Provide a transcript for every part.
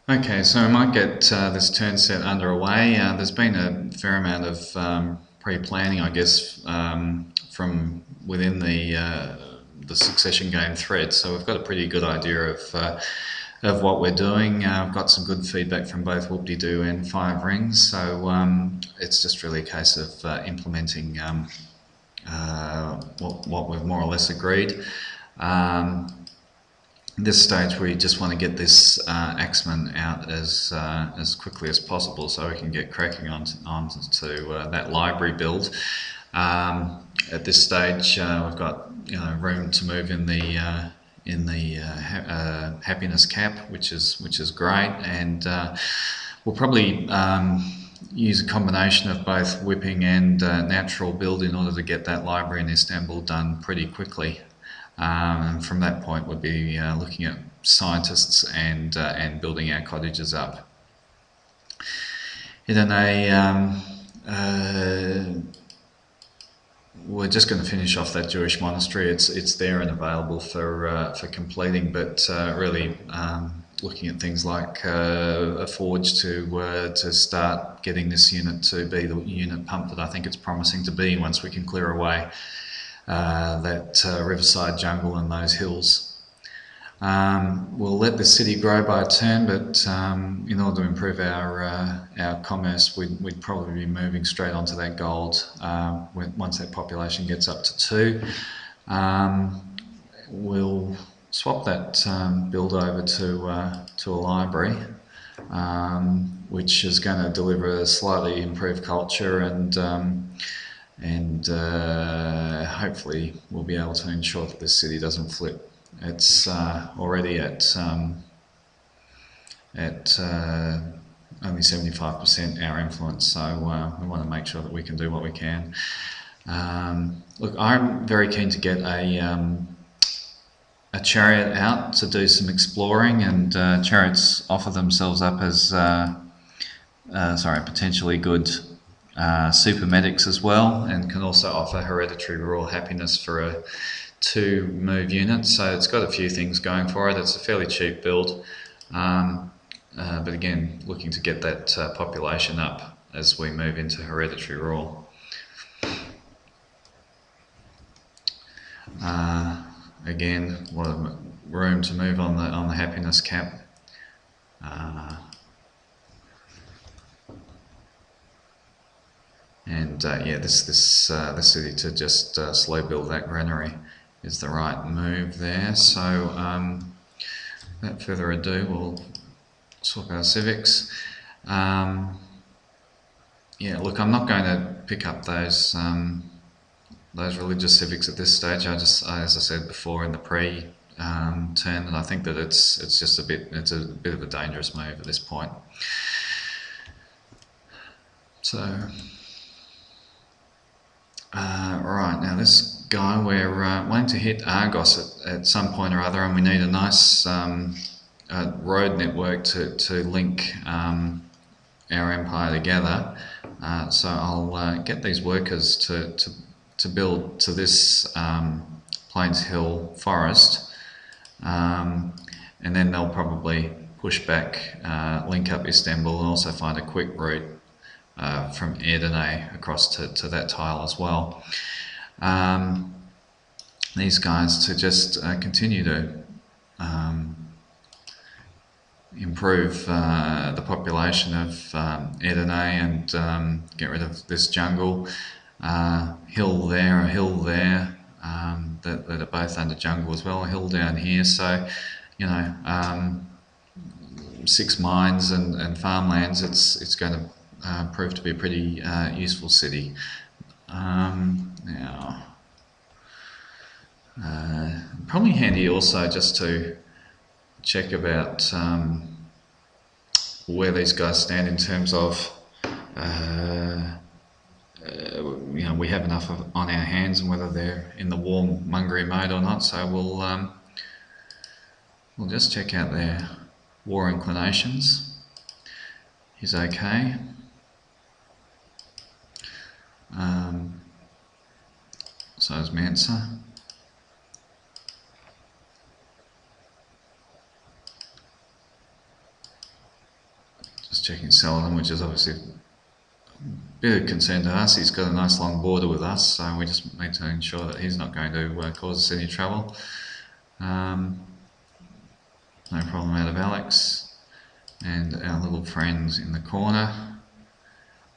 Okay, so I might get this turn set underway. There's been a fair amount of pre-planning, I guess, from within the succession game thread. So we've got a pretty good idea of what we're doing. I've got some good feedback from both Whoop-de-Doo and Five Rings. So it's just really a case of implementing what we've more or less agreed. Um, this stage we just want to get this Axeman out as quickly as possible so we can get cracking on to that library build. At this stage we've got room to move in the happiness cap, which is great, and we'll probably use a combination of both whipping and natural build in order to get that library in Istanbul done pretty quickly. And from that point, we'll be looking at scientists and building our cottages up. We're just going to finish off that Jewish monastery. It's there and available for completing, but really looking at things like a forge to start getting this unit to be the unit pump that I think it's promising to be once we can clear away that riverside jungle and those hills. We'll let the city grow by a turn, but in order to improve our commerce, we'd probably be moving straight onto that gold once that population gets up to 2. We'll swap that build over to a library, which is going to deliver a slightly improved culture and hopefully we'll be able to ensure that this city doesn't flip. It's already at only 75% our influence, so we want to make sure that we can do what we can. Look, I'm very keen to get a chariot out to do some exploring, and chariots offer themselves up as potentially good super medics as well, and can also offer hereditary rural happiness for a 2 move unit, so it's got a few things going for it. It's a fairly cheap build, but again, looking to get that population up as we move into hereditary rural. Again, a lot of room to move on the happiness cap. This city to just slow build that granary is the right move there. So without further ado, we'll swap our civics. Look, I'm not going to pick up those religious civics at this stage. I just, as I said before in the turn, that I think that it's a bit of a dangerous move at this point. So. Right, now this guy, we're wanting to hit Argos at some point or other, and we need a nice road network to link our empire together. So I'll get these workers to build to this Plains Hill forest, and then they'll probably push back, link up Istanbul, and also find a quick route from Edirne across to that tile as well. These guys to just continue to improve the population of Edirne and get rid of this jungle. Hill there, a hill there, that are both under jungle as well, a hill down here, so 6 mines and farmlands, it's going to prove to be a pretty useful city. Now, probably handy also just to check about where these guys stand in terms of we have enough on our hands and whether they're in the warmongery mode or not. So we'll just check out their war inclinations. He's okay. So is Mansa. Just checking Saladin, which is obviously a bit of concern to us. He's got a nice long border with us, so we just need to ensure that he's not going to cause us any trouble. No problem out of Alex, and our little friend in the corner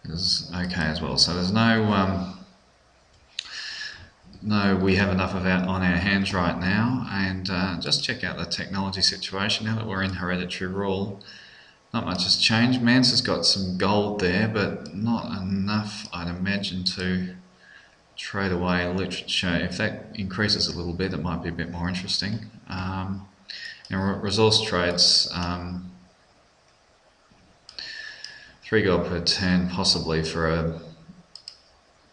is okay as well. So there's no we have enough of that on our hands right now. And just check out the technology situation now that we're in hereditary rule. Not much has changed. Mance has got some gold there, but not enough, I'd imagine, to trade away literature. If that increases a little bit, it might be a bit more interesting. And resource trades, 3 gold per turn, possibly for a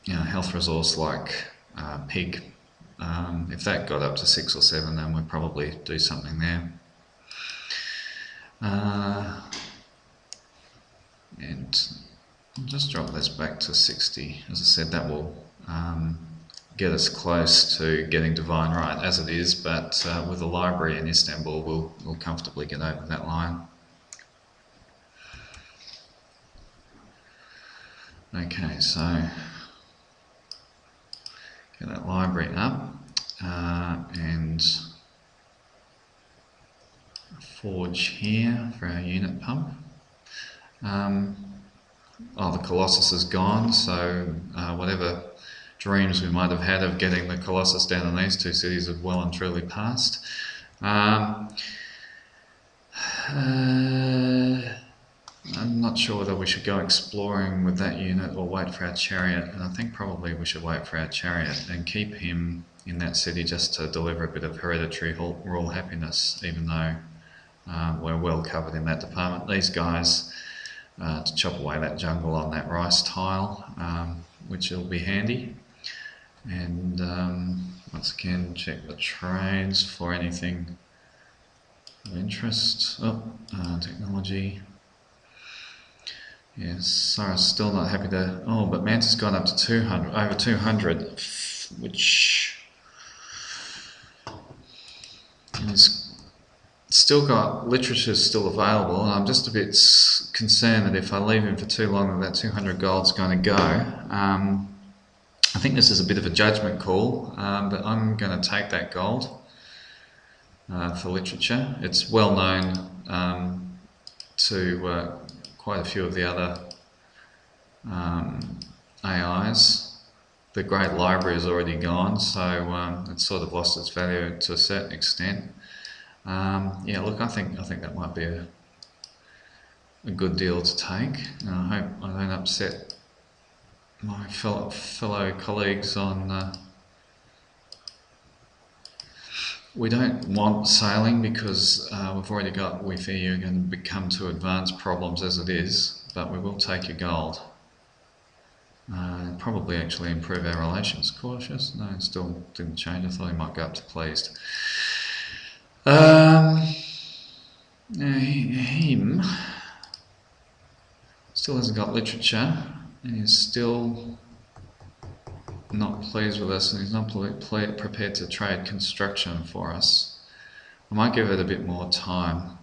health resource like pig. If that got up to 6 or 7, then we'd probably do something there. And I'll just drop this back to 60. As I said, that will get us close to getting divine right as it is, but with the library in Istanbul, we'll comfortably get over that line. Okay, so get that library up and forge here for our unit pump. The Colossus is gone, so whatever dreams we might have had of getting the Colossus down in these 2 cities have well and truly passed. I'm not sure whether we should go exploring with that unit or wait for our chariot, and I think probably we should wait for our chariot and keep him in that city just to deliver a bit of hereditary rule happiness, even though we're well covered in that department. These guys, to chop away that jungle on that rice tile, which will be handy. And once again, check the trades for anything of interest. Technology. Yes, Sarah's still not happy to... but Manta's gone up to 200, over 200, which is still got... Literature's still available, and I'm just a bit concerned that if I leave him for too long, that 200 gold's going to go. I think this is a bit of a judgment call, but I'm going to take that gold for literature. It's well known to quite a few of the other AIs. The Great Library is already gone, so it's sort of lost its value to a certain extent. Yeah, look, I think that might be a good deal to take. I hope I don't upset my fellow colleagues on... we don't want sailing because we've already got... we fear you're going to become too advanced problems as it is, but we will take your gold. Probably actually improve our relations. Cautious? No, it still didn't change. I thought he might go up to pleased. Him still hasn't got literature, and he's still not pleased with us, and he's not prepared to trade construction for us. I might give it a bit more time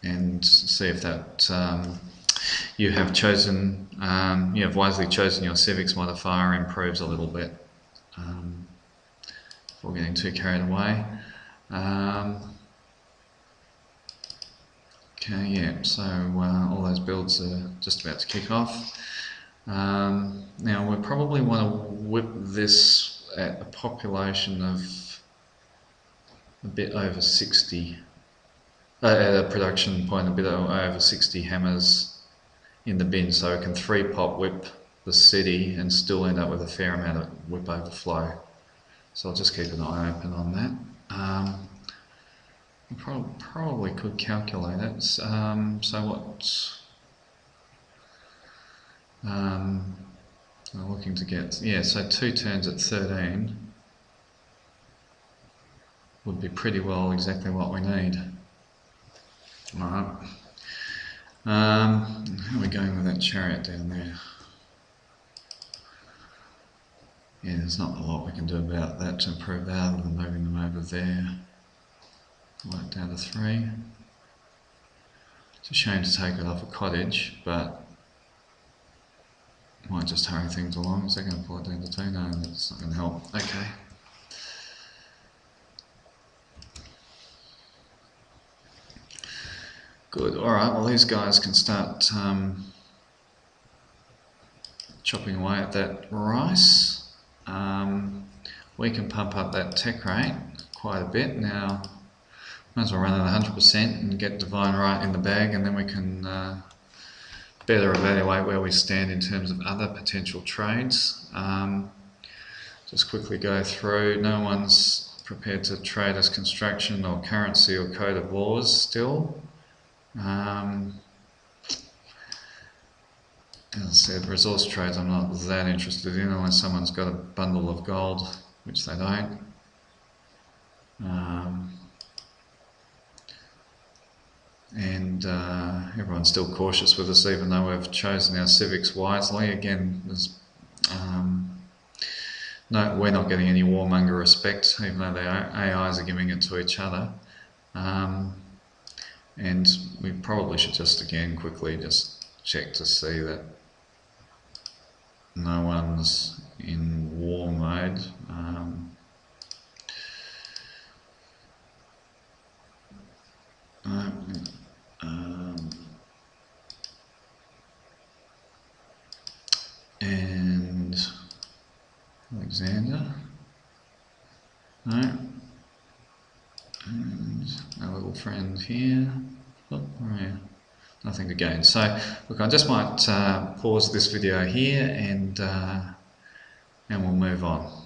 and see if that you have wisely chosen your civics modifier improves a little bit before getting too carried away. Okay, yeah, so all those builds are just about to kick off. Now we probably want to whip this at a population of a bit over 60, at a production point a bit over 60 hammers in the bin, so we can 3-pop whip the city and still end up with a fair amount of whip overflow. So I'll just keep an eye open on that. Probably could calculate it. So what I'm looking to get, so 2 turns at 13 would be pretty well exactly what we need. Alright. How are we going with that chariot down there? Yeah, there's not a lot we can do about that to improve that other than moving them over there. Right down to 3. It's a shame to take it off a cottage, but might just hurry things along. Is that going to pull it down to 2? No, that's not going to help. Okay. Good. Alright, well these guys can start chopping away at that rice. We can pump up that tech rate quite a bit. Now, might as well run at 100% and get Divine Right in the bag, and then we can better evaluate where we stand in terms of other potential trades. Just quickly go through. No one's prepared to trade us construction or currency or code of laws still. As I said, resource trades I'm not that interested in unless someone's got a bundle of gold, which they don't. Everyone's still cautious with us, even though we've chosen our civics wisely. Again, no, we're not getting any warmonger respect, even though the AIs are giving it to each other. And we probably should just again quickly just check to see that no one's in war mode. And Alexander, no, and our little friend here. Oh, where are you? Nothing to gain. So, look, I just might pause this video here and we'll move on.